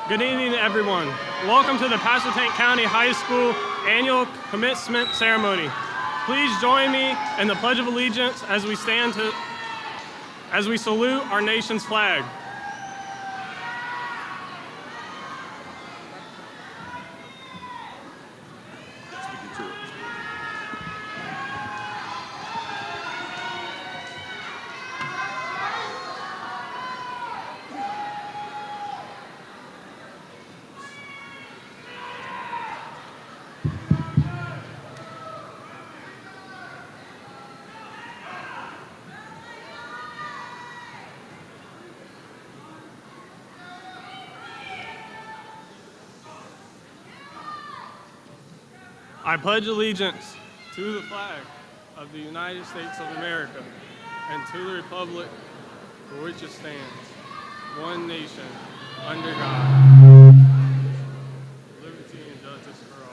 Good evening, everyone. Welcome to the Pasquotank County High School Annual Commencement Ceremony. Please join me in the Pledge of Allegiance as we salute our nation's flag. I pledge allegiance to the flag of the United States of America and to the republic for which it stands, one nation, under God, liberty and justice for all.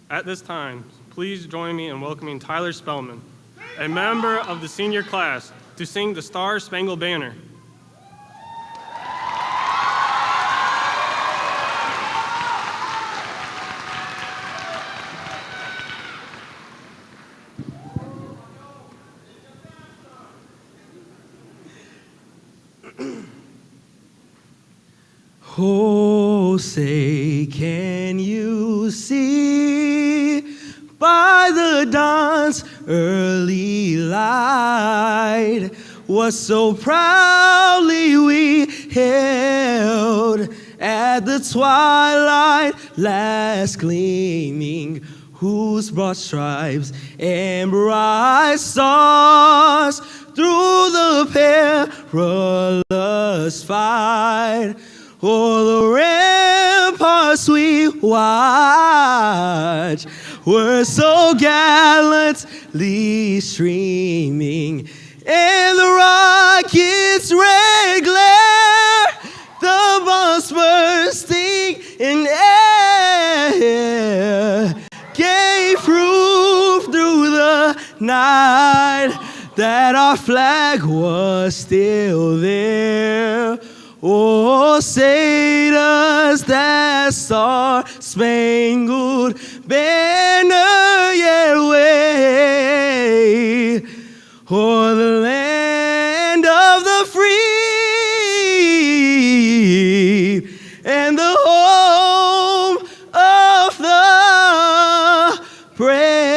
At this time, please join me in welcoming Tyler Spellman, a member of the senior class, to sing the Star-Spangled Banner. Oh, say, can you see by the dawn's early light what so proudly we hailed at the twilight last gleaming, whose broad stripes and bright stars through the perilous fight o'er the ramparts we watch were so gallantly streaming, and the rocket's red glare, the bombs bursting in air, gave proof through the night that our flag was still there. Oh, say does that star-spangled banner yet wave o'er the land of the free and the home of the brave?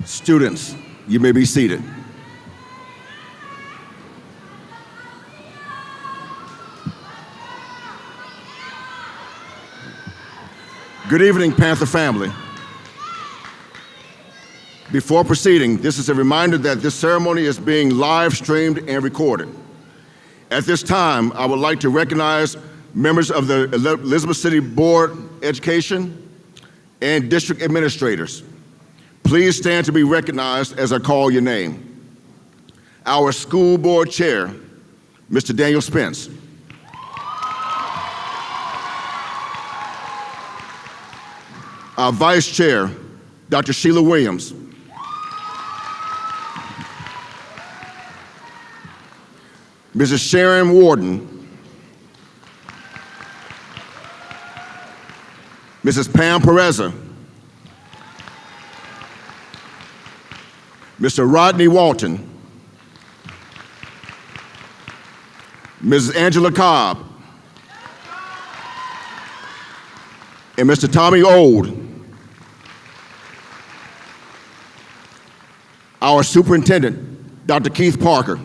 Students, you may be seated. Good evening, Panther family. Before proceeding, this is a reminder that this ceremony is being live streamed and recorded. At this time, I would like to recognize members of the Elizabeth City Board of Education and district administrators. Please stand to be recognized as I call your name. Our school board chair, Mr. Daniel Spence. Our vice chair, Dr. Sheila Williams. Mrs. Sharon Warden. Mrs. Pam Pereza. Mr. Rodney Walton, Mrs. Angela Cobb, and Mr. Tommy Old. Our superintendent, Dr. Keith Parker.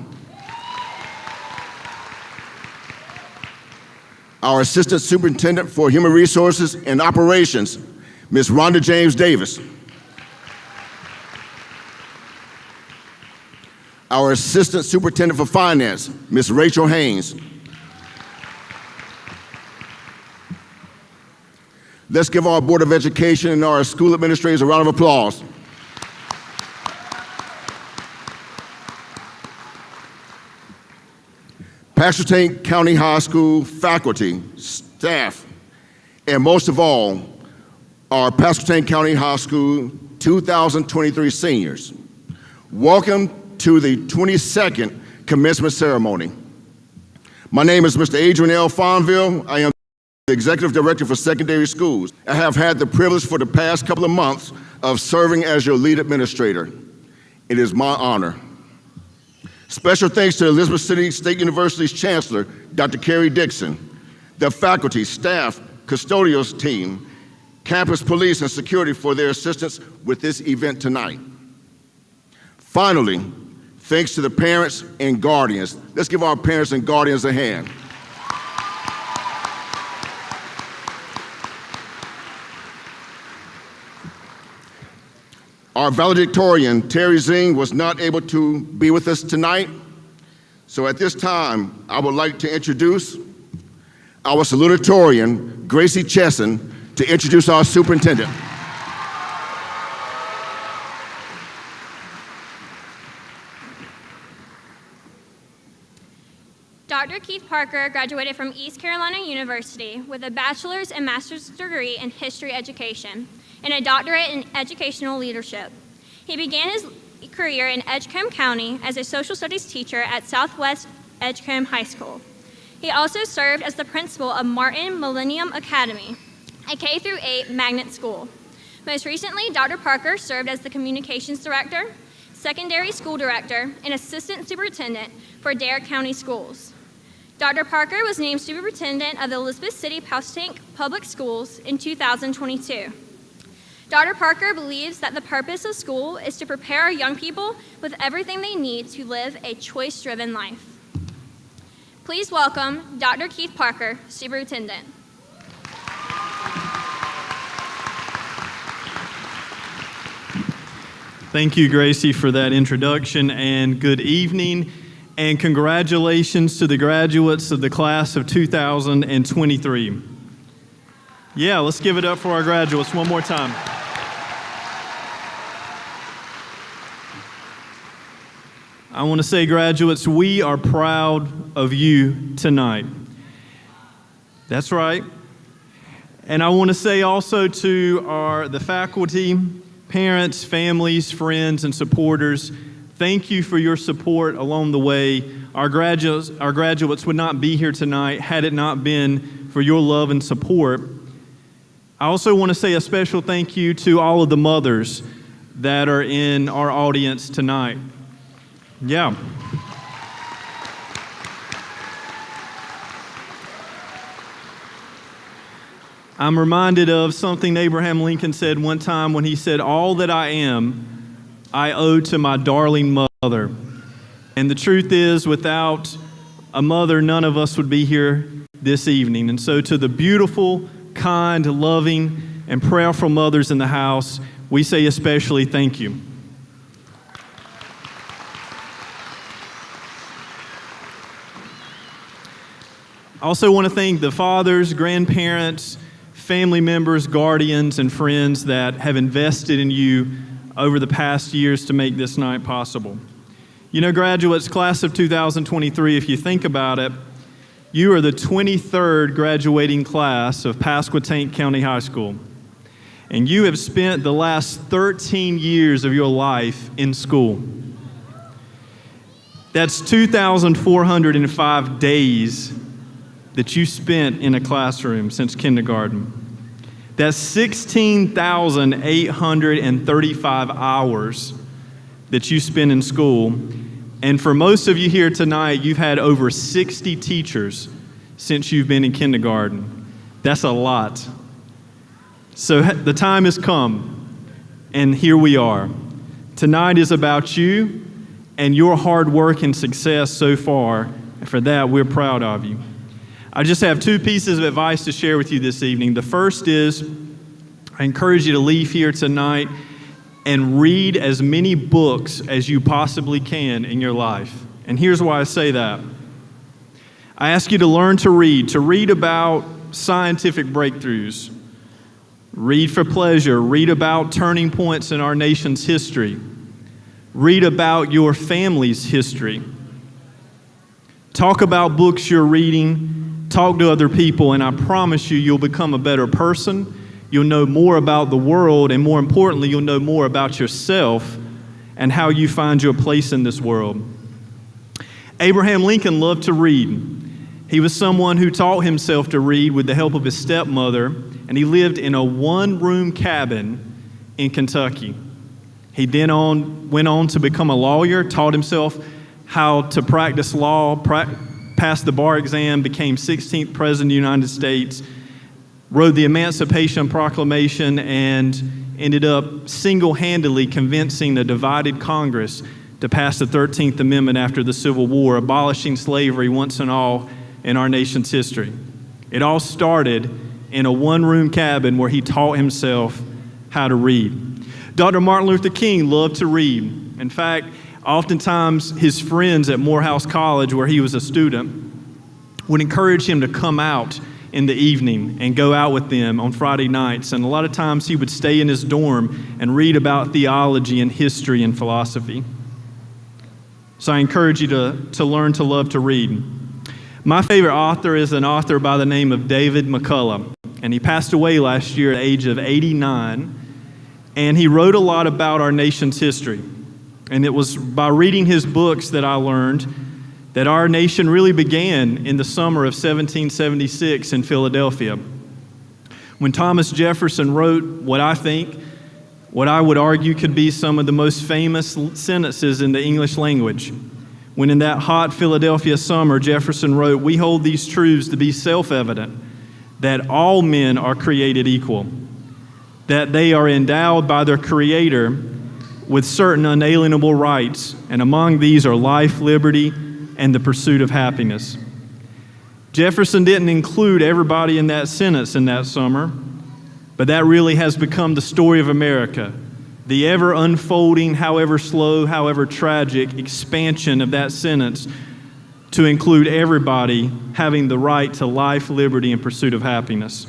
Our assistant superintendent for human resources and operations, Ms. Rhonda James Davis. Our Assistant Superintendent for Finance, Ms. Rachel Haynes. Let's give our Board of Education and our school administrators a round of applause. Pasquotank County High School faculty, staff, and most of all, our Pasquotank County High School 2023 seniors. Welcome to the 22nd commencement ceremony. My name is Mr. Adrian L. Fonville. I am the Executive Director for Secondary Schools. I have had the privilege for the past couple of months of serving as your lead administrator. It is my honor. Special thanks to Elizabeth City State University's Chancellor, Dr. Carrie Dixon, the faculty, staff, custodial team, campus police, and security for their assistance with this event tonight. Finally, thanks to the parents and guardians. Let's give our parents and guardians a hand. Our valedictorian, Terry Zing, was not able to be with us tonight. So at this time, I would like to introduce our salutatorian, Gracie Chesson, to introduce our superintendent. Dr. Keith Parker graduated from East Carolina University with a bachelor's and master's degree in history education and a doctorate in educational leadership. He began his career in Edgecombe County as a social studies teacher at Southwest Edgecombe High School. He also served as the principal of Martin Millennium Academy, a K-8 magnet school. Most recently, Dr. Parker served as the communications director, secondary school director, and assistant superintendent for Dare County Schools. Dr. Parker was named superintendent of the Elizabeth City Pasquotank Public Schools in 2022. Dr. Parker believes that the purpose of school is to prepare our young people with everything they need to live a choice-driven life. Please welcome Dr. Keith Parker, Superintendent. Thank you, Gracie, for that introduction, and good evening, and congratulations to the graduates of the class of 2023. Yeah, let's give it up for our graduates one more time. I want to say, graduates, we are proud of you tonight. That's right. And I want to say also to the faculty, parents, families, friends, and supporters, thank you for your support along the way. Our graduates would not be here tonight had it not been for your love and support. I also want to say a special thank you to all of the mothers that are in our audience tonight. Yeah. I'm reminded of something Abraham Lincoln said one time when he said, "All that I am, I owe to my darling mother." And the truth is, without a mother, none of us would be here this evening. And so to the beautiful, kind, loving, and prayerful mothers in the house, we say especially thank you. I also want to thank the fathers, grandparents, family members, guardians, and friends that have invested in you over the past years to make this night possible. You know, graduates, class of 2023, if you think about it, you are the 23rd graduating class of Pasquotank County High School. And you have spent the last 13 years of your life in school. That's 2,405 days that you spent in a classroom since kindergarten. That's 16,835 hours that you spend in school. And for most of you here tonight, you've had over 60 teachers since you've been in kindergarten. That's a lot. So the time has come, and here we are. Tonight is about you and your hard work and success so far. And for that, we're proud of you. I just have two pieces of advice to share with you this evening. The first is, I encourage you to leave here tonight and read as many books as you possibly can in your life. And here's why I say that. I ask you to learn to read about scientific breakthroughs, read for pleasure, read about turning points in our nation's history, read about your family's history, talk about books you're reading, talk to other people, and I promise you, you'll become a better person. You'll know more about the world, and more importantly, you'll know more about yourself and how you find your place in this world. Abraham Lincoln loved to read. He was someone who taught himself to read with the help of his stepmother, and he lived in a one-room cabin in Kentucky. He then went on to become a lawyer, taught himself how to practice law, passed the bar exam, became 16th President of the United States, wrote the Emancipation Proclamation, and ended up single-handedly convincing the divided Congress to pass the 13th Amendment after the Civil War, abolishing slavery once and all in our nation's history. It all started in a one-room cabin where he taught himself how to read. Dr. Martin Luther King loved to read. In fact, oftentimes his friends at Morehouse College, where he was a student, would encourage him to come out in the evening and go out with them on Friday nights. And a lot of times he would stay in his dorm and read about theology and history and philosophy. So I encourage you to learn to love to read. My favorite author is an author by the name of David McCullough, and he passed away last year at the age of 89, and he wrote a lot about our nation's history. And it was by reading his books that I learned that our nation really began in the summer of 1776 in Philadelphia, when Thomas Jefferson wrote what I would argue could be some of the most famous sentences in the English language. When in that hot Philadelphia summer, Jefferson wrote, "We hold these truths to be self-evident, that all men are created equal, that they are endowed by their Creator with certain unalienable rights, and among these are life, liberty, and the pursuit of happiness." Jefferson didn't include everybody in that sentence in that summer, but that really has become the story of America. The ever unfolding, however slow, however tragic, expansion of that sentence to include everybody having the right to life, liberty, and pursuit of happiness.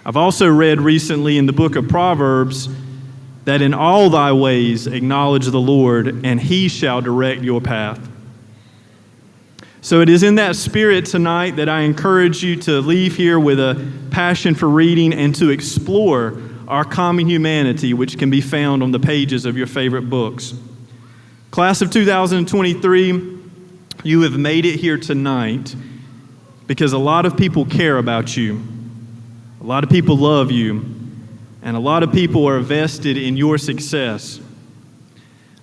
I've also read recently in the book of Proverbs that in all thy ways acknowledge the Lord, and he shall direct your path. So it is in that spirit tonight that I encourage you to leave here with a passion for reading and to explore our common humanity, which can be found on the pages of your favorite books. Class of 2023, you have made it here tonight because a lot of people care about you. A lot of people love you, and a lot of people are vested in your success.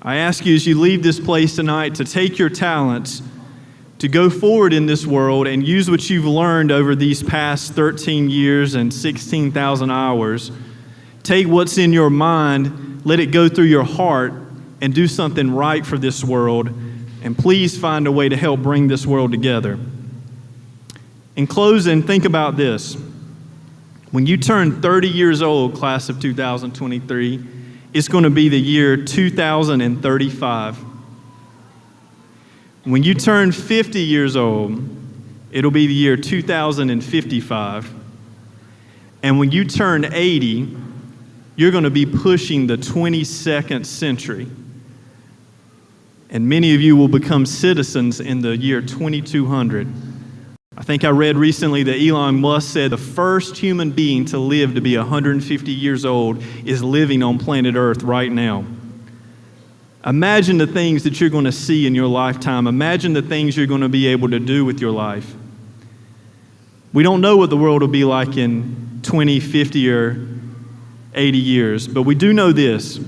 I ask you as you leave this place tonight to take your talents, to go forward in this world and use what you've learned over these past 13 years and 16,000 hours. Take what's in your mind, let it go through your heart, and do something right for this world. And please find a way to help bring this world together. In closing, think about this. When you turn 30 years old, class of 2023, it's going to be the year 2035. When you turn 50 years old, it'll be the year 2055. And when you turn 80, you're going to be pushing the 22nd century. And many of you will become citizens in the year 2200. I think I read recently that Elon Musk said the first human being to live to be 150 years old is living on planet Earth right now. Imagine the things that you're going to see in your lifetime. Imagine the things you're going to be able to do with your life. We don't know what the world will be like in 20, 50, or 80 years, but we do know this.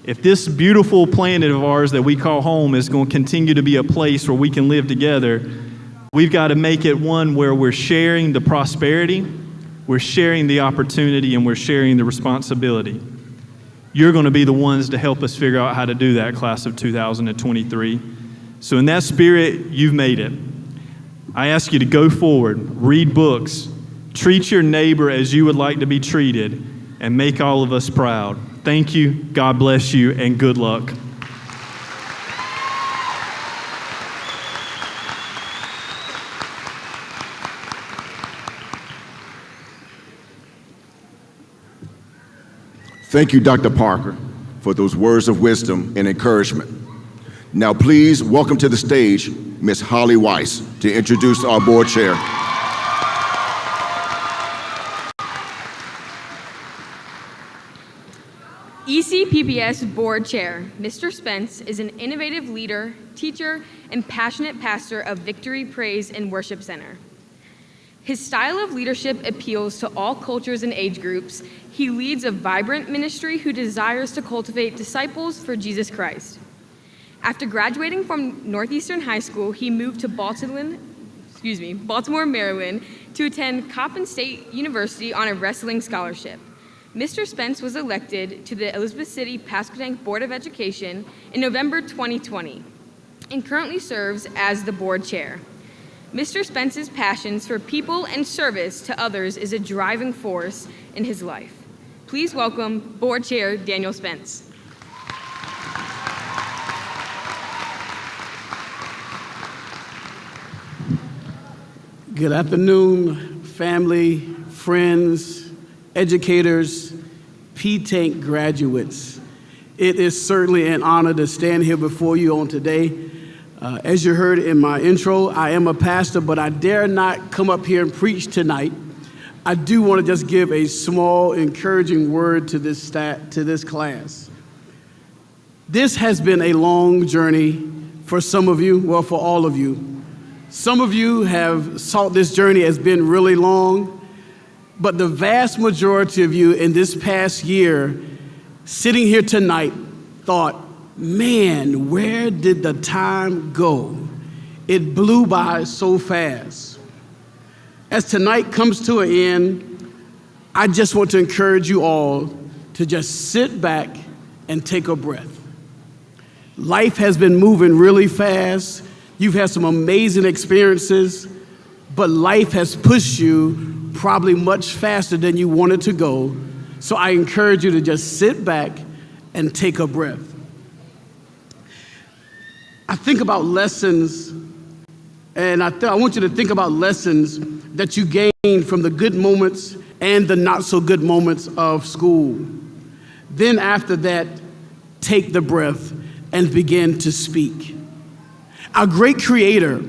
If this beautiful planet of ours that we call home is going to continue to be a place where we can live together, we've got to make it one where we're sharing the prosperity, we're sharing the opportunity, and we're sharing the responsibility. You're going to be the ones to help us figure out how to do that, class of 2023. So in that spirit, you've made it. I ask you to go forward, read books, treat your neighbor as you would like to be treated, and make all of us proud. Thank you, God bless you, and good luck. Thank you, Dr. Parker, for those words of wisdom and encouragement. Now, please welcome to the stage Ms. Holly Weiss to introduce our board chair. ECPBS Board Chair, Mr. Spence is an innovative leader, teacher, and passionate pastor of Victory, Praise, and Worship Center. His style of leadership appeals to all cultures and age groups. He leads a vibrant ministry who desires to cultivate disciples for Jesus Christ. After graduating from Northeastern High School, he moved to Baltimore, Maryland, to attend Coppin State University on a wrestling scholarship. Mr. Spence was elected to the Elizabeth City Pasquotank Board of Education in November 2020 and currently serves as the board chair. Mr. Spence's passions for people and service to others is a driving force in his life. Please Please welcome Board Chair Daniel Spence. Good afternoon, family, friends, educators, P-Tank graduates. It is certainly an honor to stand here before you on today. As you heard in my intro, I am a pastor, but I dare not come up here and preach tonight. I do want to just give a small, encouraging word to this class. This has been a long journey for some of you, well, for all of you. Some of you have sought this journey as been really long, but the vast majority of you in this past year, sitting here tonight, thought, man, where did the time go? It blew by so fast. As tonight comes to an end, I just want to encourage you all to just sit back and take a breath. Life has been moving really fast. You've had some amazing experiences, but life has pushed you probably much faster than you wanted to go. So I encourage you to just sit back and take a breath. I think about lessons, and I want you to think about lessons that you gained from the good moments and the not so good moments of school. Then after that, take the breath and begin to speak. Our great Creator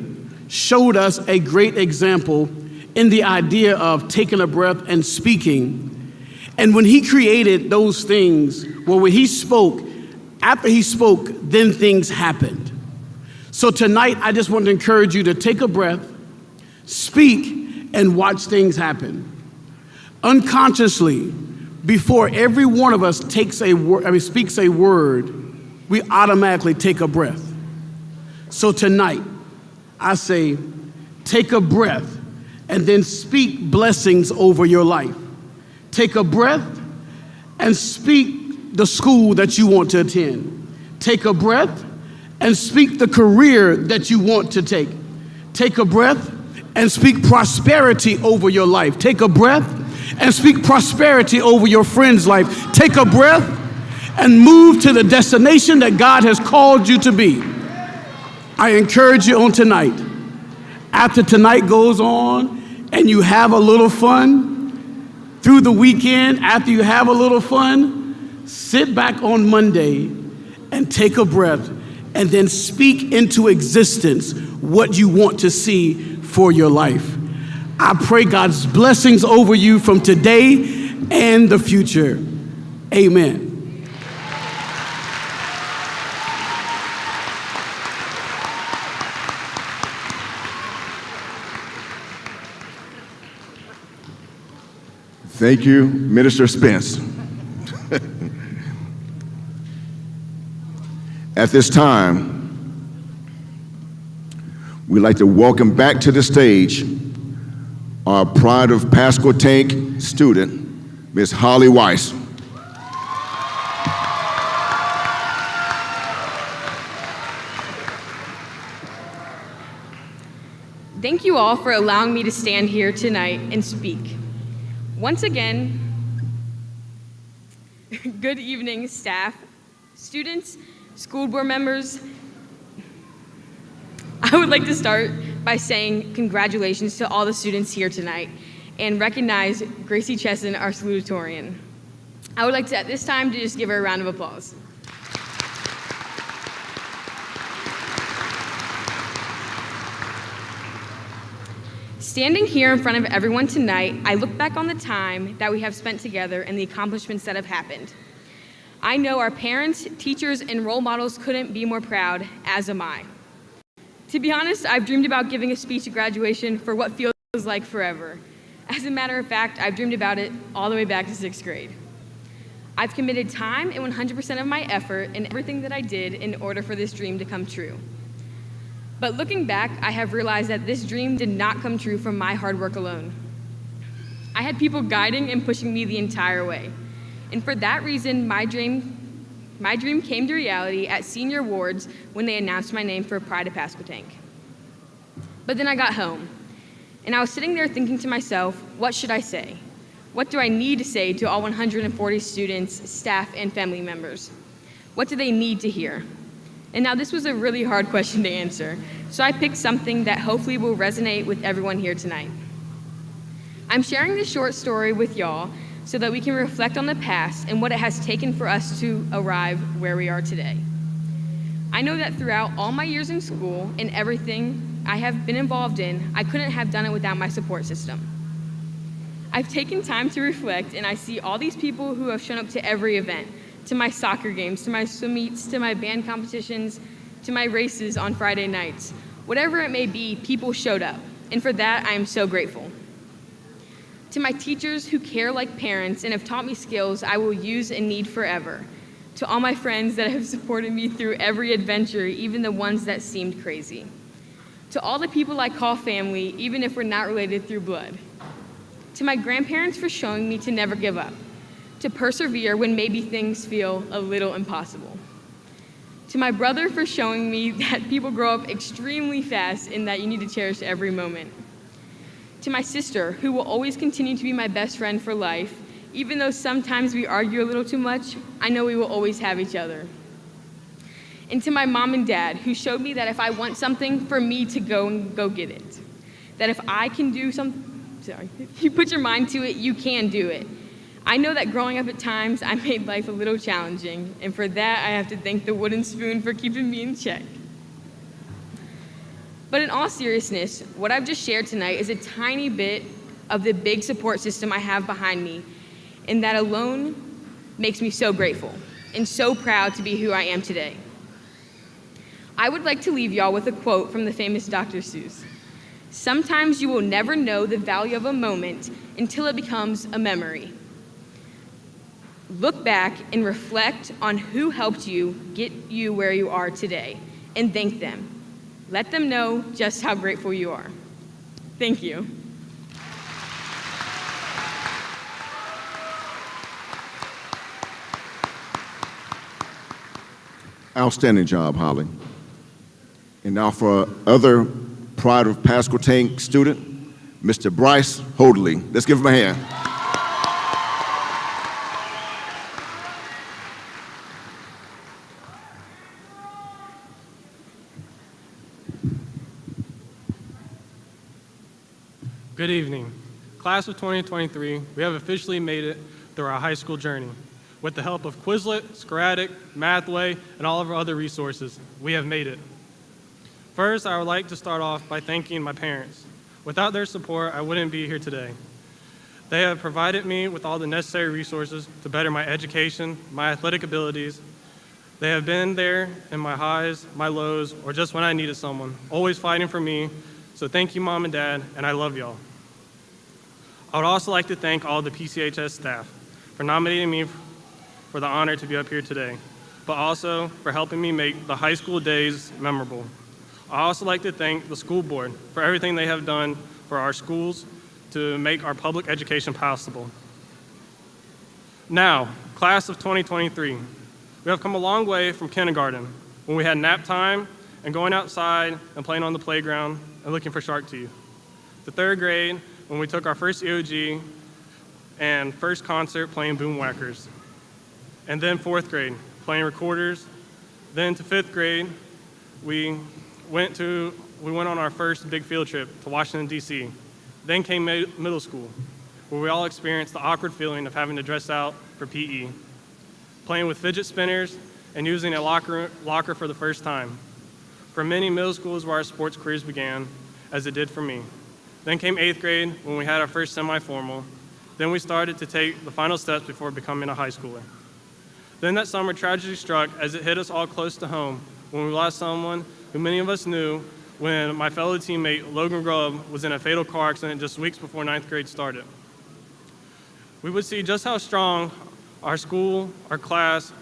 showed us a great example in the idea of taking a breath and speaking. And when He created those things, well, when He spoke, after He spoke, then things happened. So tonight, I just want to encourage you to take a breath, speak, and watch things happen. Unconsciously, before every one of us speaks a word, we automatically take a breath. So tonight, I say, take a breath and then speak blessings over your life. Take a breath and speak the school that you want to attend. Take a breath and speak the career that you want to take. Take a breath and speak prosperity over your life. Take a breath and speak prosperity over your friend's life. Take a breath and move to the destination that God has called you to be. I encourage you on tonight, after tonight goes on and you have a little fun, through the weekend, after you have a little fun, sit back on Monday and take a breath and then speak into existence what you want to see for your life. I pray God's blessings over you from today and the future. Amen. Thank you, Minister Spence. At this time, we'd like to welcome back to the stage our Pride of Pasquotank student, Ms. Holly Weiss. Thank you all for allowing me to stand here tonight and speak. Once again, good evening, staff, students, school board members. I would like to start by saying congratulations to all the students here tonight and recognize Gracie Chesson, our salutatorian. I would like to, at this time, to just give her a round of applause. Standing here in front of everyone tonight, I look back on the time that we have spent together and the accomplishments that have happened. I know our parents, teachers, and role models couldn't be more proud, as am I. To be honest, I've dreamed about giving a speech at graduation for what feels like forever. As a matter of fact, I've dreamed about it all the way back to 6th grade. I've committed time and 100% of my effort in everything that I did in order for this dream to come true. But looking back, I have realized that this dream did not come true from my hard work alone. I had people guiding and pushing me the entire way. And for that reason, my dream came to reality at senior awards when they announced my name for Pride of Pasquotank. But then I got home, and I was sitting there thinking to myself, what should I say? What do I need to say to all 140 students, staff, and family members? What do they need to hear? And now this was a really hard question to answer, so I picked something that hopefully will resonate with everyone here tonight. I'm sharing this short story with y'all so that we can reflect on the past and what it has taken for us to arrive where we are today. I know that throughout all my years in school and everything I have been involved in, I couldn't have done it without my support system. I've taken time to reflect, and I see all these people who have shown up to every event, to my soccer games, to my swim meets, to my band competitions, to my races on Friday nights. Whatever it may be, people showed up, and for that, I am so grateful. To my teachers who care like parents and have taught me skills I will use and need forever. To all my friends that have supported me through every adventure, even the ones that seemed crazy. To all the people I call family, even if we're not related through blood. To my grandparents for showing me to never give up, to persevere when maybe things feel a little impossible. To my brother for showing me that people grow up extremely fast and that you need to cherish every moment. To my sister, who will always continue to be my best friend for life, even though sometimes we argue a little too much, I know we will always have each other. And to my mom and dad, who showed me that if I want something, for me to go get it. That if I can do something, if you put your mind to it, you can do it. I know that growing up at times, I made life a little challenging, and for that, I have to thank the wooden spoon for keeping me in check. But in all seriousness, what I've just shared tonight is a tiny bit of the big support system I have behind me, and that alone makes me so grateful and so proud to be who I am today. I would like to leave y'all with a quote from the famous Dr. Seuss. Sometimes you will never know the value of a moment until it becomes a memory. Look back and reflect on who helped you get you where you are today, and thank them. Let them know just how grateful you are. Thank you. Outstanding job, Holly. And now for other Pride of Pasquotank student, Mr. Bryce Hoadley. Let's give him a hand. Good evening. Class of 2023, we have officially made it through our high school journey. With the help of Quizlet, Scholastic, Mathway, and all of our other resources, we have made it. First, I would like to start off by thanking my parents. Without their support, I wouldn't be here today. They have provided me with all the necessary resources to better my education, my athletic abilities. They have been there in my highs, my lows, or just when I needed someone, always fighting for me. So thank you, Mom and Dad, and I love y'all. I would also like to thank all the PCHS staff for nominating me for the honor to be up here today, but also for helping me make the high school days memorable. I also like to thank the school board for everything they have done for our schools to make our public education possible. Now, class of 2023, we have come a long way from kindergarten, when we had nap time and going outside and playing on the playground and looking for shark teeth. To third grade, when we took our first EOG and first concert playing boom whackers. And then fourth grade, playing recorders. Then to fifth grade, we went on our first big field trip to Washington, D.C. Then came middle school, where we all experienced the awkward feeling of having to dress out for PE, playing with fidget spinners and using a locker for the first time. For many, middle school is where our sports careers began, as it did for me. Then came eighth grade, when we had our first semi-formal. Then we started to take the final steps before becoming a high schooler. Then that summer tragedy struck as it hit us all close to home when we lost someone who many of us knew when my fellow teammate Logan Grubb was in a fatal car accident just weeks before ninth grade started. We would see just how strong our school, our class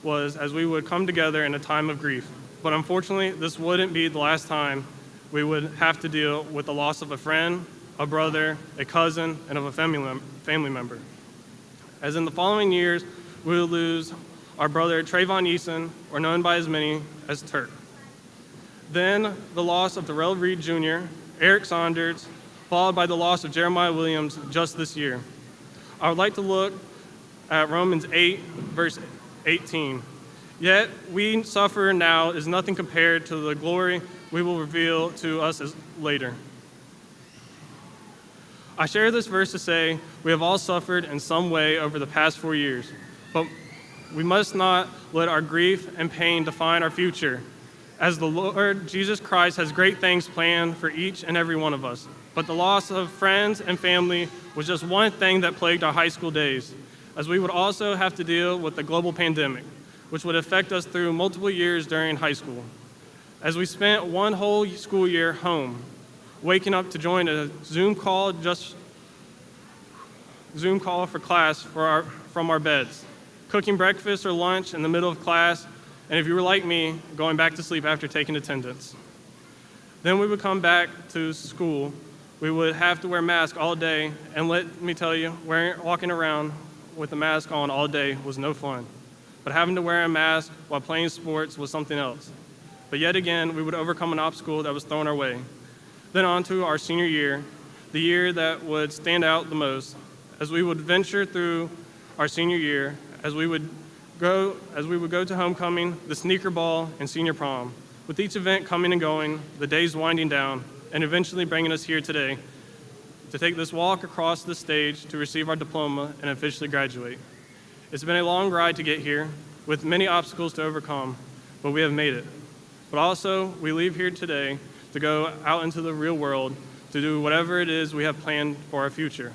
was as we would come together in a time of grief. But unfortunately, this wouldn't be the last time we would have to deal with the loss of a friend, a brother, a cousin, and of a family member. As in the following years, we would lose our brother Trayvon Eason, or known by as many as Turk. Then the loss of Darrell Reed Jr., Eric Saunders, followed by the loss of Jeremiah Williams just this year. I would like to look at Romans 8, verse 18. Yet we suffer now is nothing compared to the glory we will reveal to us later. I share this verse to say we have all suffered in some way over the past 4 years, but we must not let our grief and pain define our future, as the Lord Jesus Christ has great things planned for each and every one of us. But the loss of friends and family was just one thing that plagued our high school days, as we would also have to deal with the global pandemic, which would affect us through multiple years during high school. As we spent one whole school year home, waking up to join a Zoom call for class from our beds, cooking breakfast or lunch in the middle of class, and if you were like me, going back to sleep after taking attendance. Then we would come back to school. We would have to wear masks all day, and let me tell you, walking around with a mask on all day was no fun. But having to wear a mask while playing sports was something else. But yet again, we would overcome an obstacle that was thrown our way. Then on to our senior year, the year that would stand out the most, as we would venture through our senior year, as we would go to homecoming, the sneaker ball, and senior prom, with each event coming and going, the days winding down, and eventually bringing us here today to take this walk across the stage to receive our diploma and officially graduate. It's been a long ride to get here, with many obstacles to overcome, but we have made it. But also, we leave here today to go out into the real world to do whatever it is we have planned for our future,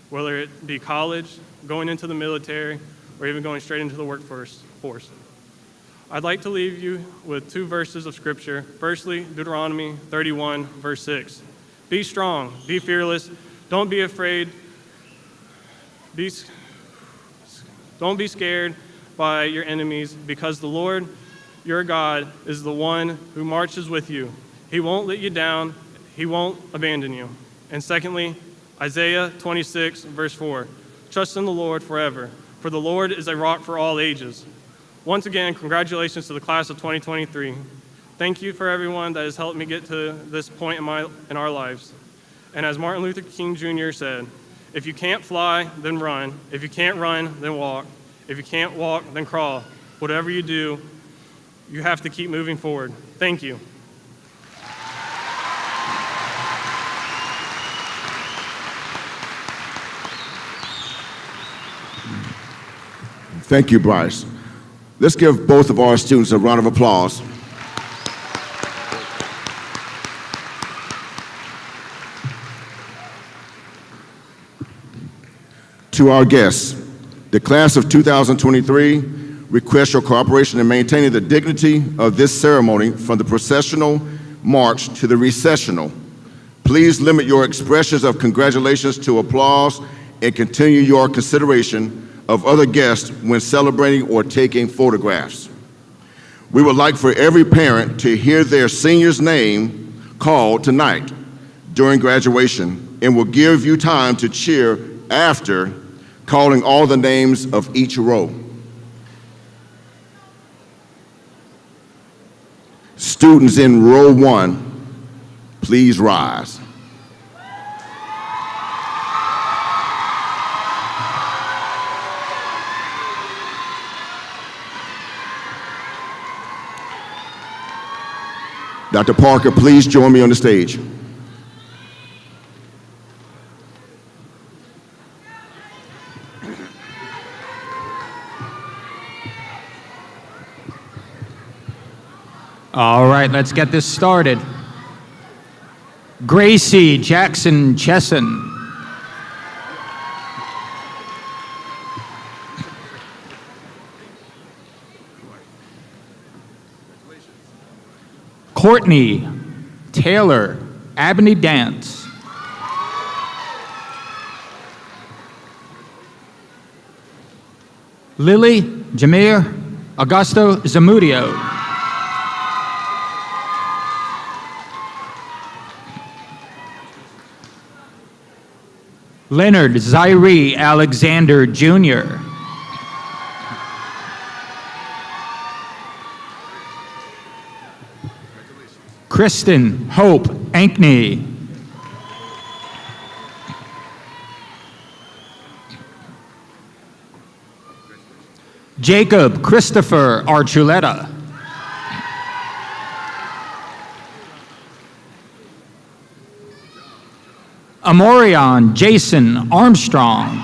whether it be college, going into the military, or even going straight into the workforce. I'd like to leave you with 2 verses of Scripture. Firstly, Deuteronomy 31, verse 6. Be strong, be fearless, don't be afraid, don't be scared by your enemies, because the Lord, your God, is the one who marches with you. He won't let you down, he won't abandon you. And secondly, Isaiah 26, verse 4. Trust in the Lord forever, for the Lord is a rock for all ages. Once again, congratulations to the class of 2023. Thank you for everyone that has helped me get to this point in our lives. And as Martin Luther King Jr. said, if you can't fly, then run. If you can't run, then walk. If you can't walk, then crawl. Whatever you do, you have to keep moving forward. Thank you. Thank you, Bryce. Let's give both of our students a round of applause. To our guests, the class of 2023 requests your cooperation in maintaining the dignity of this ceremony from the processional march to the recessional. Please limit your expressions of congratulations to applause and continue your consideration of other guests when celebrating or taking photographs. We would like for every parent to hear their senior's name called tonight during graduation, and will give you time to cheer after calling all the names of each row. Students in row 1, please rise. Dr. Parker, please join me on the stage. All right, let's get this started. Gracie Jackson Chesson. Courtney Taylor Abney Dance. Lily Jameer Augusto Zamudio. Leonard Zaire Alexander Jr. Kristen Hope Ankney. Jacob Christopher Archuleta. Amorion Jason Armstrong.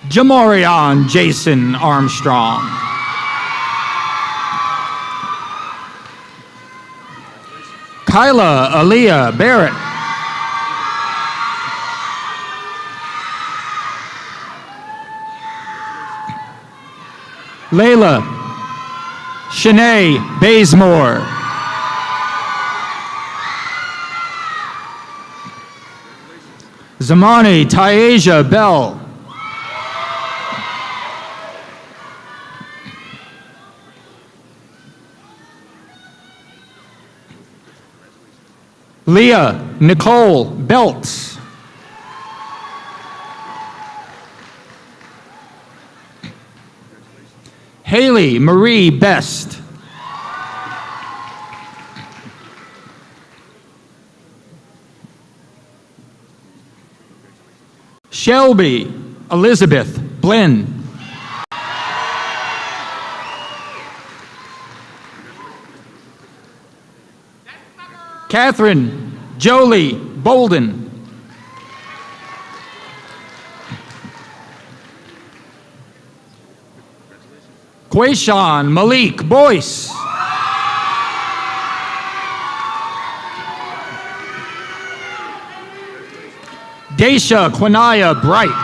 Jamorion Jason Armstrong. Kyla Aaliyah Barrett. Layla Shanae Bazemore. Zamani Tyasia Bell. Leah Nicole Belts. Haley Marie Best. Shelby Elizabeth Blinn. Catherine Jolie Bolden. Quayshawn Malik Boyce. Daisha Quinaya Bright.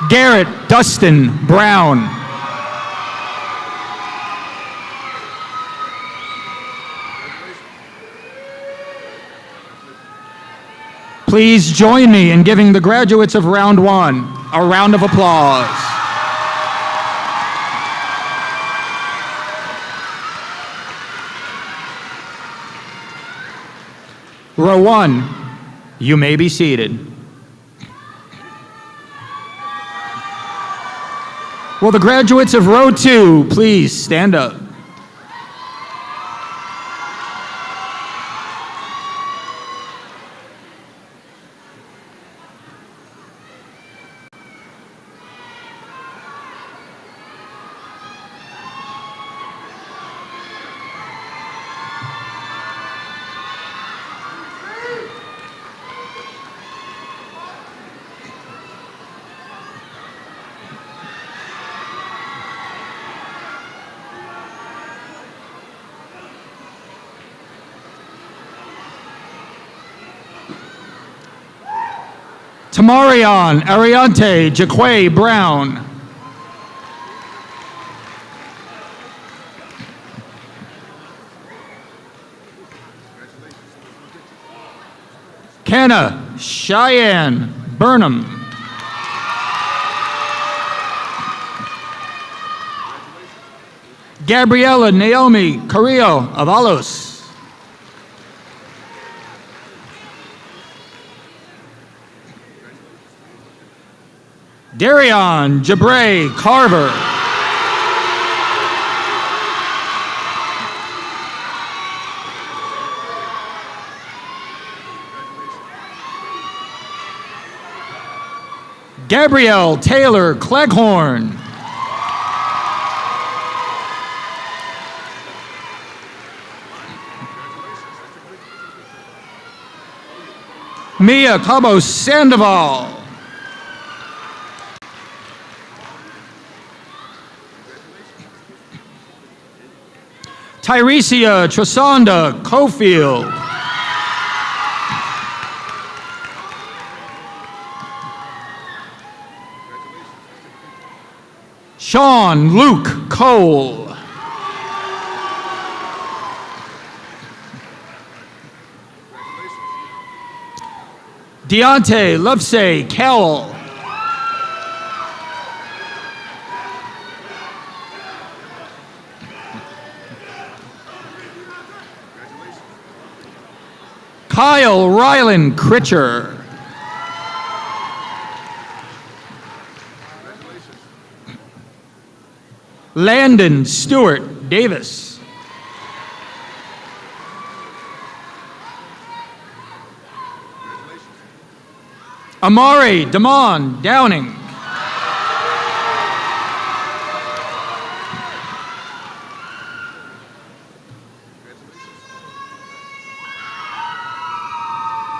Garrett Dustin Brown. Please join me in giving the graduates of Round 1 a round of applause. Row 1, you may be seated. Will the graduates of Row 2 please stand up? Tamarion Ariante Jaquay Brown. Canna Cheyenne Burnham. Gabriella Naomi Carrillo Avalos. Darion Jabray Carver. Gabrielle Taylor Cleghorn. Mia Cabos Sandoval. Tyresia Trisonda Cofield. Sean Luke Cole. Deontay Lovesay Cowell. Kyle Rylan Critcher. Landon Stewart Davis. Amari Damon Downing.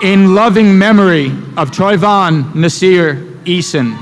In loving memory of Troyvon Nasir Eason.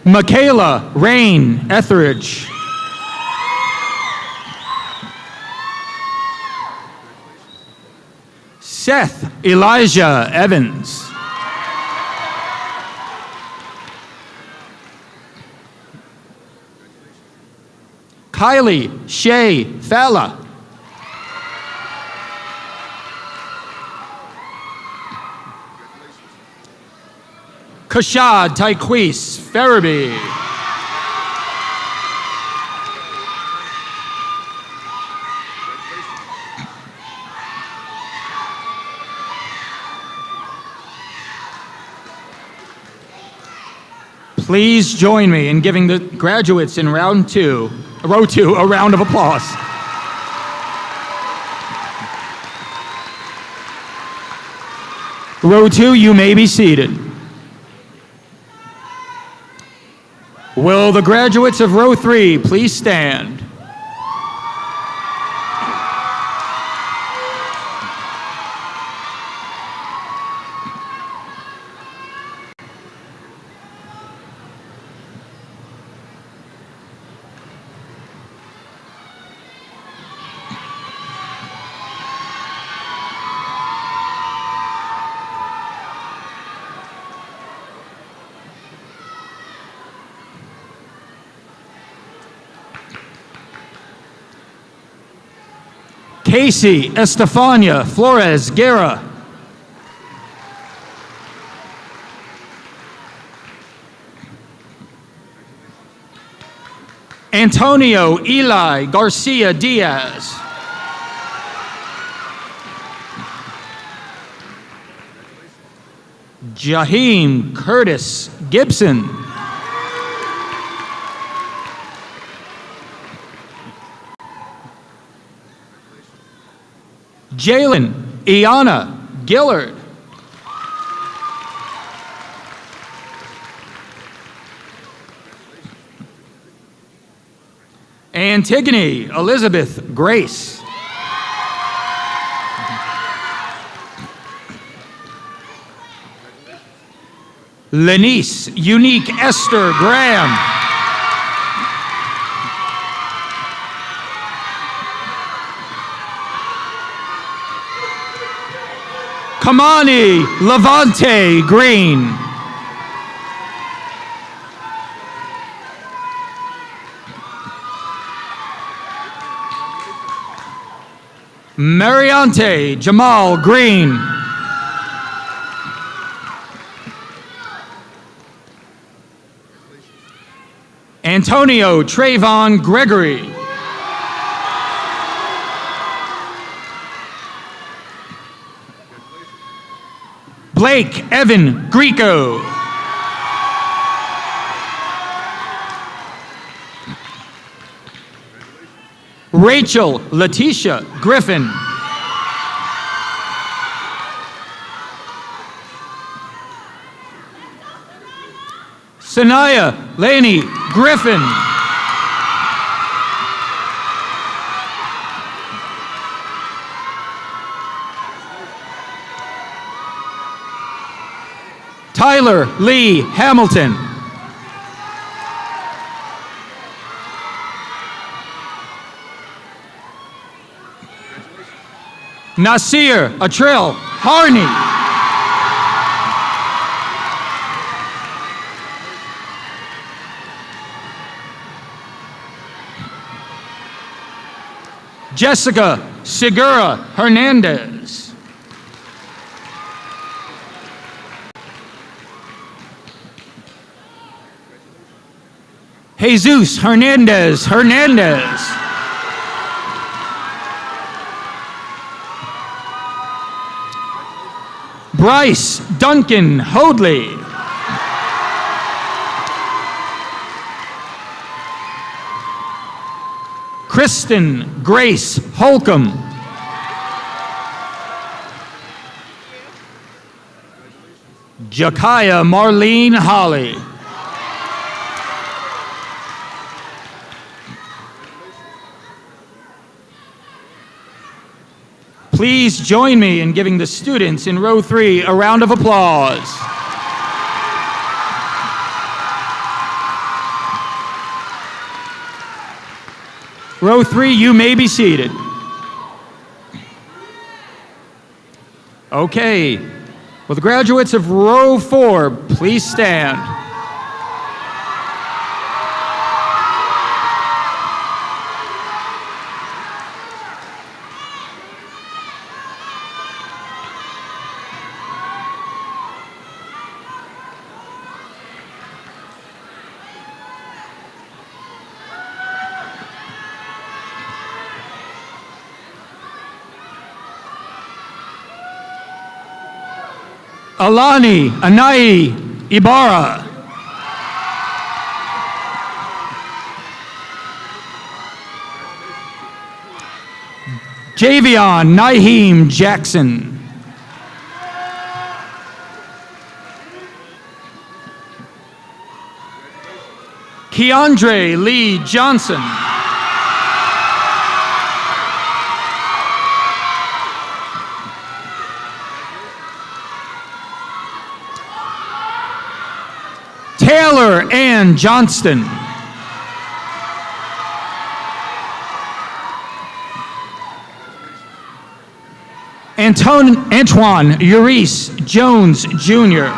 Michaela Rain Etheridge. Seth Elijah Evans. Kylie Shay Falla. Kashad Tyquise Farabee. Please join me in giving the graduates in row two, a round of applause. Row 2, you may be seated. Will the graduates of row 3 please stand? Casey Estefania Flores Guerra. Antonio Eli Garcia Diaz. Jaheim Curtis Gibson. Jalen Iana Gillard. Antigone Elizabeth Grace. Lenice Unique Esther Graham. Kamani Levante Green. Mariante Jamal Green. Antonio Trayvon Gregory. Blake Evan Greco. Rachel Letitia Griffin. Sanaya Laney Griffin. Tyler Lee Hamilton. Nasir Atril Harney. Jessica Segura Hernandez. Jesus Hernandez Hernandez. Bryce Duncan Hoadley. Kristen Grace Holcomb. Jakaya Marlene Holly. Please join me in giving the students in row 3 a round of applause. Row 3, you may be seated. Okay. Will the graduates of row 4 please stand? Alani Anai Ibarra. Javion Naheem Jackson. Keandre Lee Johnson. Taylor Ann Johnston. Antoine Urice Jones, Jr.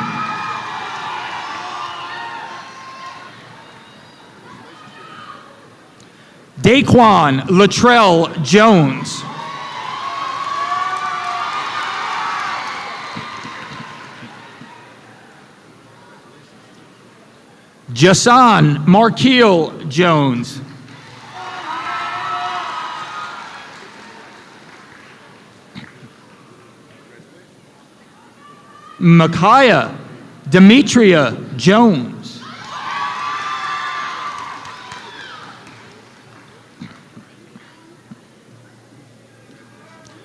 Daquan Latrell Jones. Jason Markeel Jones. Micaiah Demetria Jones.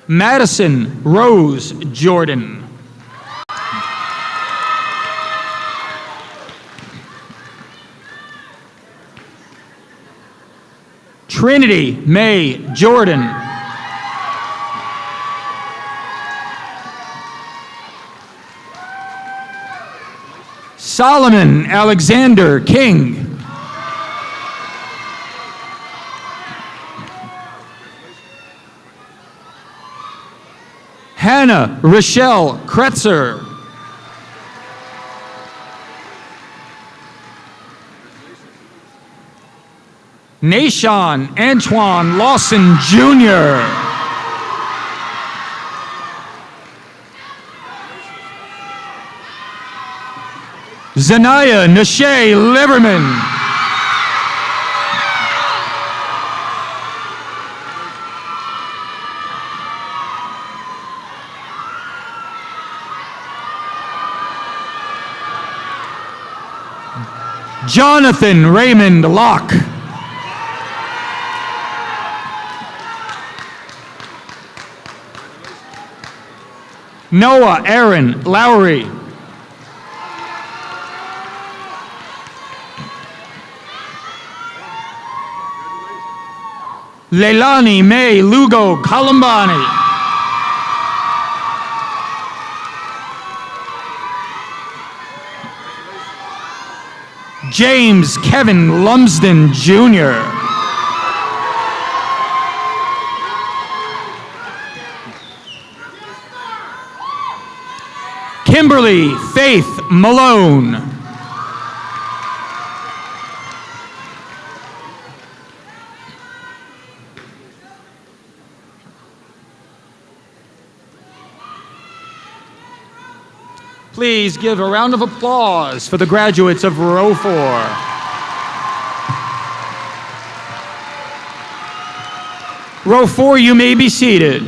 Madison Rose Jordan. Trinity May Jordan. Solomon Alexander King. Hannah Rochelle Kretzer. Nashon Antoine Lawson, Jr. Zanaya Nashay Liverman. Jonathan Raymond Locke. Noah Aaron Lowry. Leilani May Lugo Columbani. James Kevin Lumsden, Jr. Kimberly Faith Malone. Please give a round of applause for the graduates of row 4. Row 4, you may be seated.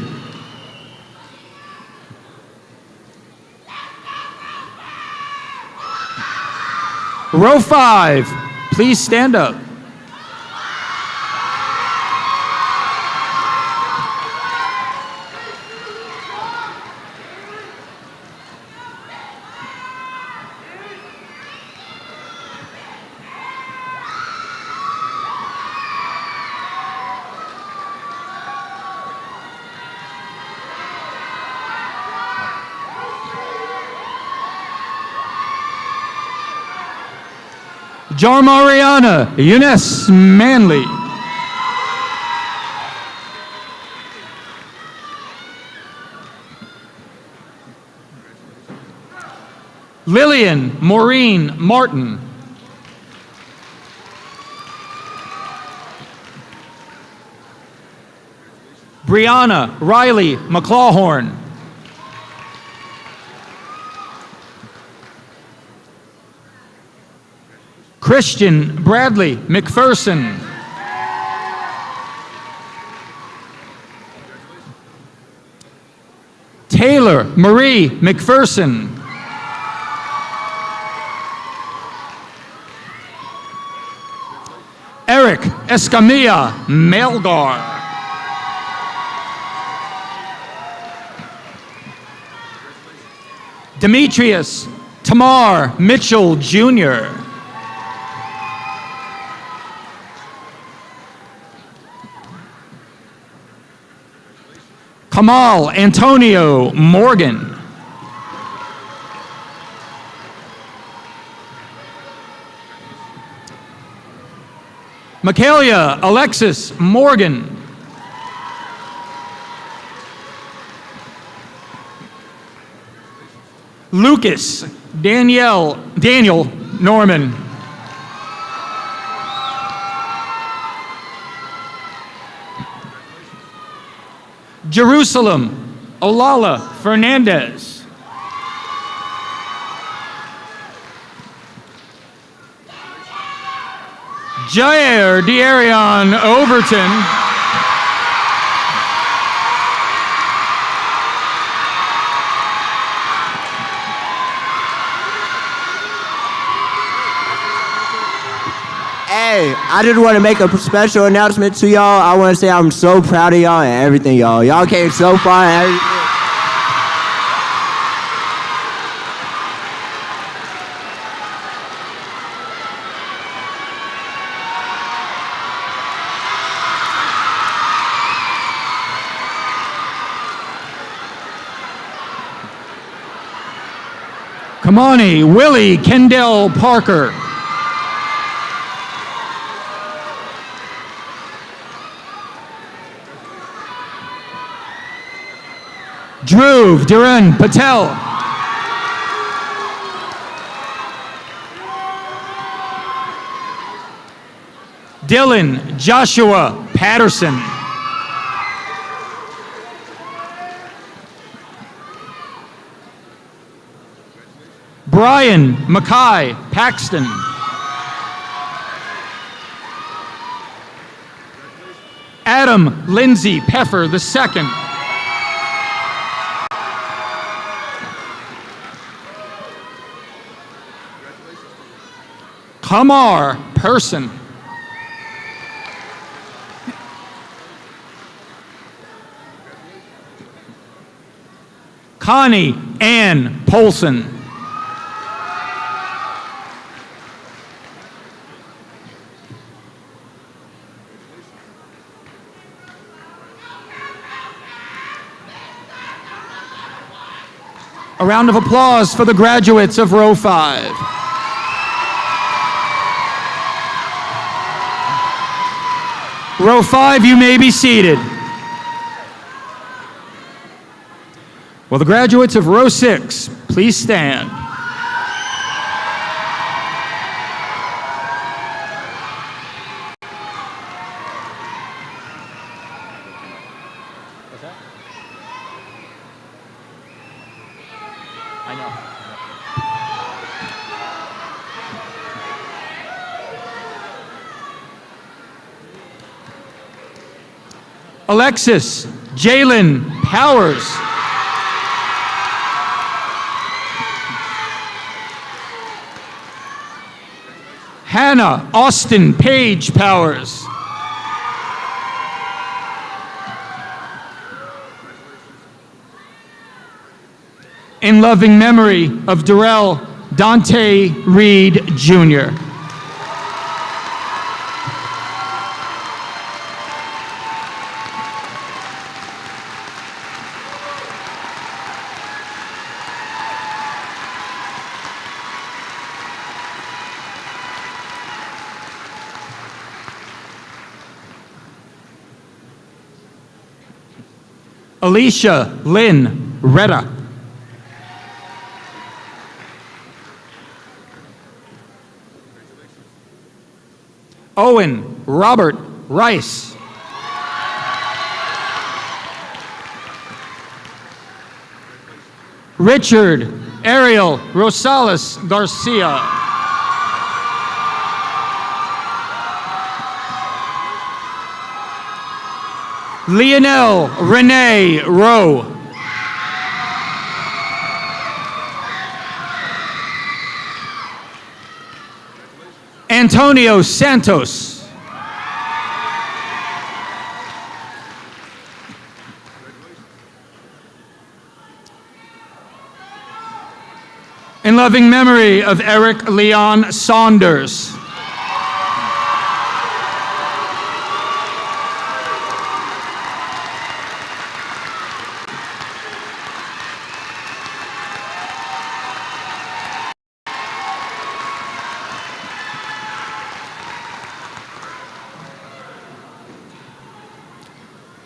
Row 5, please stand up. Jarmariana Eunice Manley. Lillian Maureen Martin. Brianna Riley McClawhorn. Christian Bradley McPherson. Taylor Marie McPherson. Eric Escamilla Melgar. Demetrius Tamar Mitchell Jr. Kamal Antonio Morgan. Michaelia Alexis Morgan. Lucas Daniel Norman. Jerusalem Olala Fernandez. Jair Dearion Overton. Hey, I just want to make a special announcement to y'all. I want to say I'm so proud of y'all and everything, y'all. Y'all came so far and everything. Kamani Willie Kendall Parker. Dhruv Dhiren Patel. Dylan Joshua Patterson. Brian Mackay Paxton. Adam Lindsay Peffer II. Kamar Person. Connie Ann Polson. A round of applause for the graduates of row 5. Row 5, you may be seated. Will the graduates of row 6 please stand? I know. Alexis Jalen Powers. Hannah Austin Page Powers. In loving memory of Darrell Dante Reed, Jr. Alicia Lynn Retta. Owen Robert Rice. Richard Ariel Rosales Garcia. Lionel Renee Rowe. Antonio Santos. In loving memory of Eric Leon Saunders.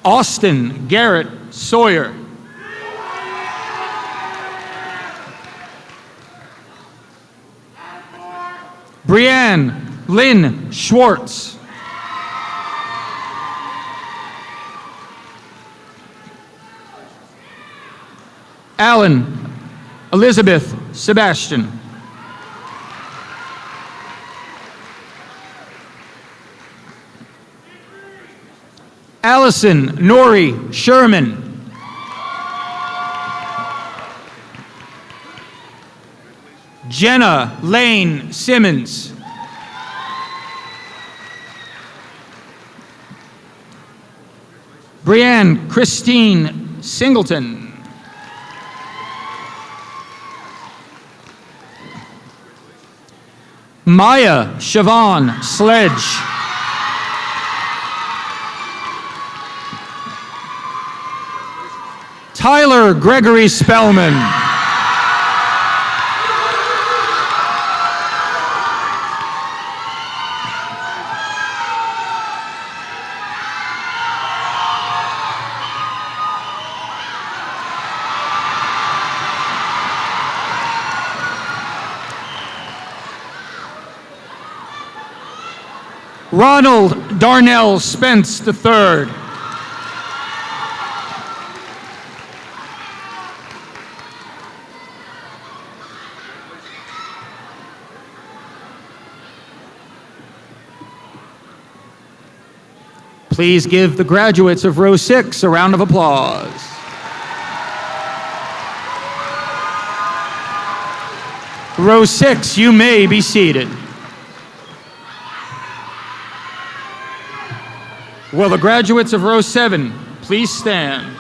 Austin Garrett Sawyer. Brianne Lynn Schwartz. Alan Elizabeth Sebastian. Allison Nori Sherman. Jenna Lane Simmons. Brianne Christine Singleton. Maya Siobhan Sledge. Tyler Gregory Spellman. Ronald Darnell Spence III. Please give the graduates of row 6 a round of applause. Row 6, you may be seated. Will the graduates of row 7 please stand?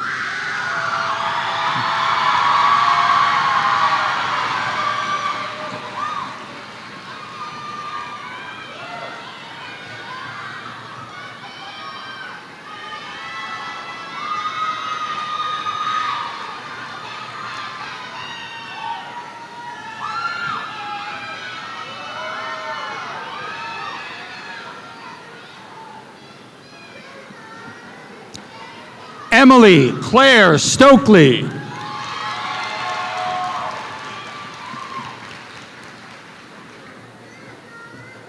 Emily Claire Stokely.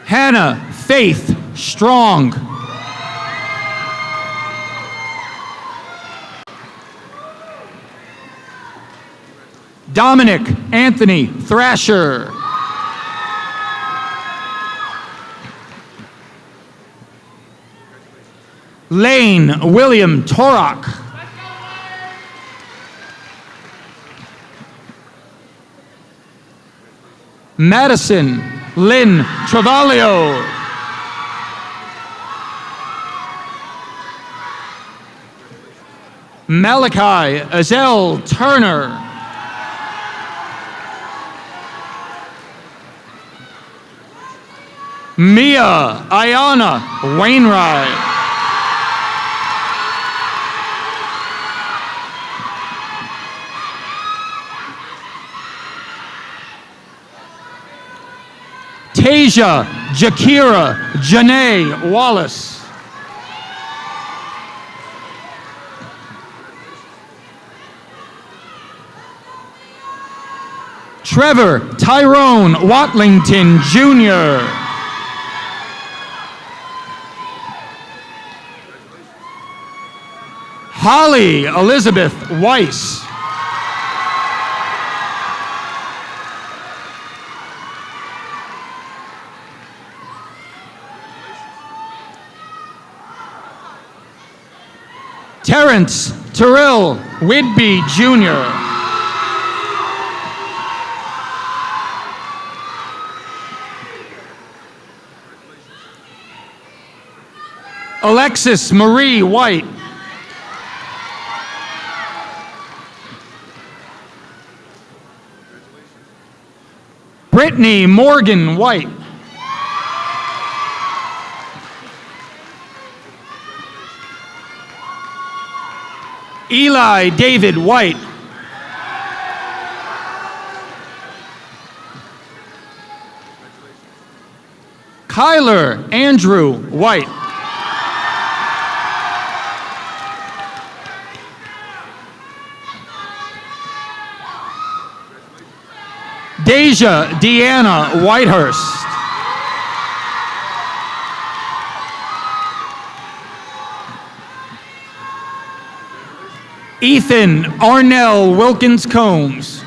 Hannah Faith Strong. Dominic Anthony Thrasher. Lane William Torok. Madison Lynn Travaglio. Malachi Azel Turner. Mia Ayana Wainwright. Tasia Jakira Janae Wallace. Trevor Tyrone Watlington Jr. Holly Elizabeth Weiss. Terrence Terrell Whitby Jr. Alexis Marie White. Brittany Morgan White. Eli David White. Kyler Andrew White. Deja Deanna Whitehurst. Ethan Arnell Wilkins Combs.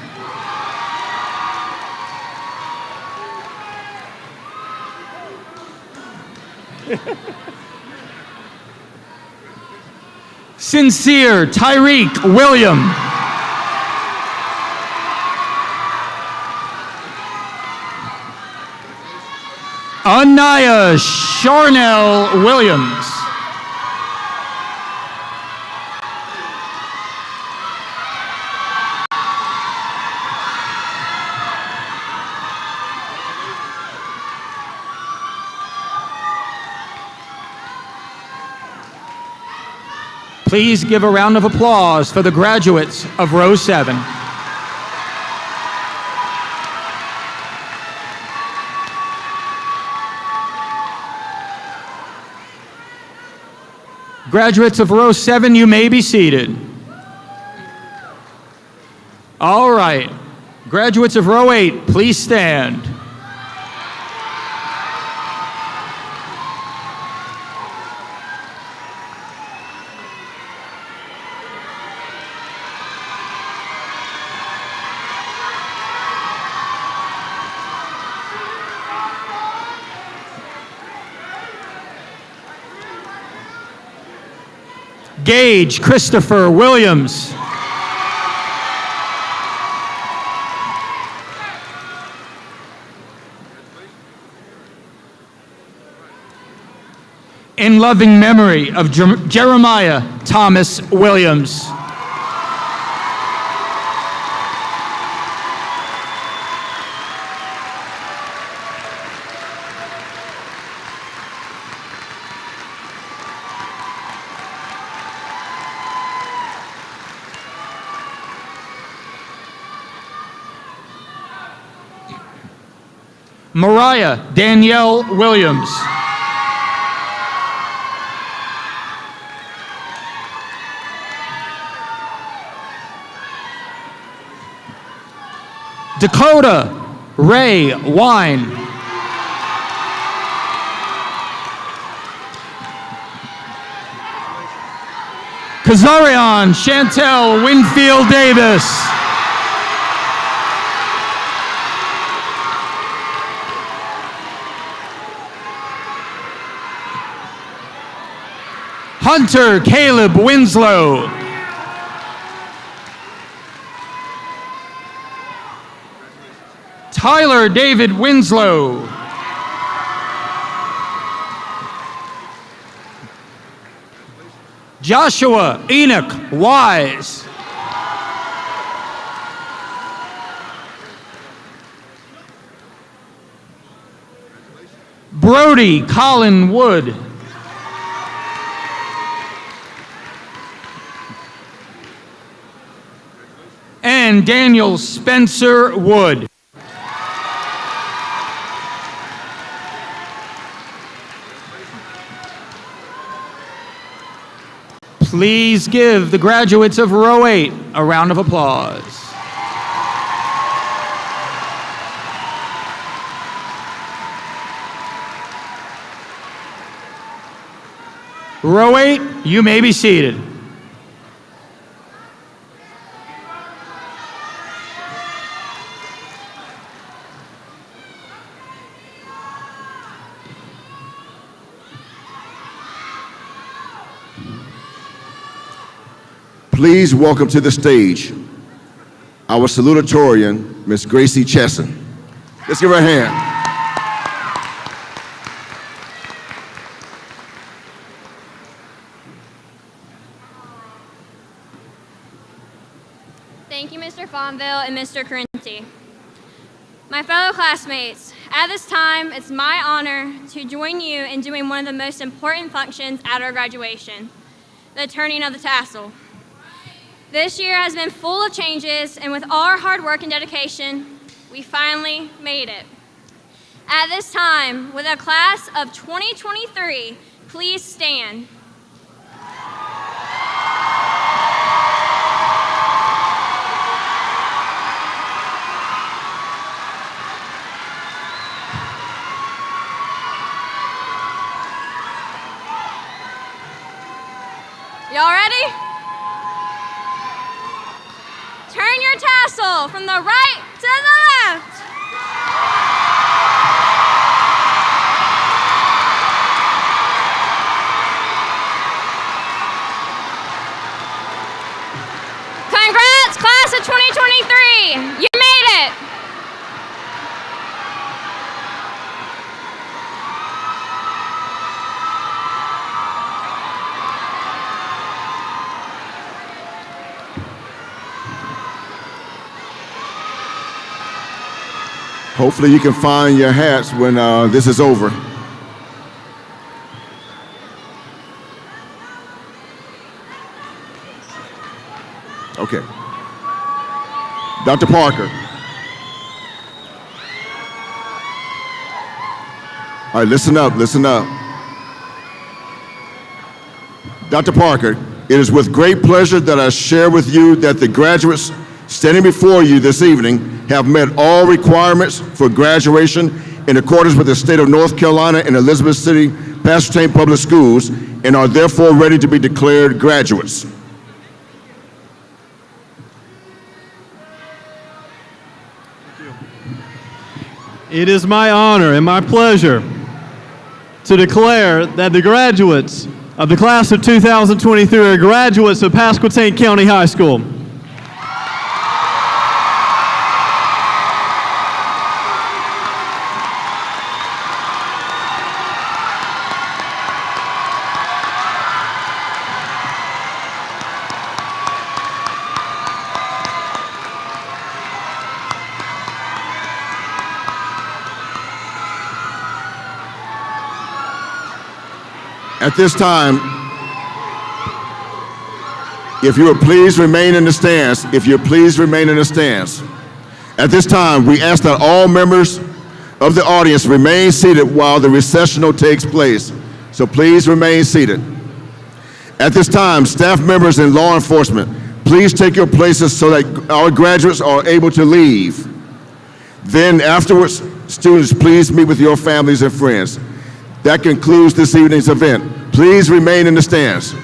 Sincere Tyreek William. Anaya Charnel Williams. Please give a round of applause for the graduates of row 7. Graduates of row 7, you may be seated. All right. Graduates of row 8, please stand. Gage Christopher Williams. In loving memory of Jeremiah Thomas Williams. Mariah Danielle Williams. Dakota Ray Wine. Kazarian Chantel Winfield Davis. Hunter Caleb Winslow. Tyler David Winslow. Joshua Enoch Wise. Brody Colin Wood. And Daniel Spencer Wood. Please give the graduates of row 8 a round of applause. Row 8, you may be seated. Please welcome to the stage our salutatorian, Miss Gracie Chesson. Let's give her a hand. Thank you, Mr. Fonville and Mr. Correnti. My fellow classmates, at this time, it's my honor to join you in doing one of the most important functions at our graduation, the turning of the tassel. This year has been full of changes, and with all our hard work and dedication, we finally made it. At this time, with a class of 2023, please stand. Y'all ready? Turn your tassel from the right to the left. Congrats, class of 2023. You made it. Hopefully you can find your hats when this is over. Okay. Dr. Parker. All right, listen up, listen up. Dr. Parker, it is with great pleasure that I share with you that the graduates standing before you this evening have met all requirements for graduation in accordance with the state of North Carolina and Elizabeth City Pasquotank Public Schools and are therefore ready to be declared graduates. It is my honor and my pleasure to declare that the graduates of the class of 2023 are graduates of Pasquotank County High School. At this time, if you would please remain in the stands, if you please remain in the stands. At this time, we ask that all members of the audience remain seated while the recessional takes place. So please remain seated. At this time, staff members and law enforcement, please take your places so that our graduates are able to leave. Then afterwards, students, please meet with your families and friends. That concludes this evening's event. Please remain in the stands.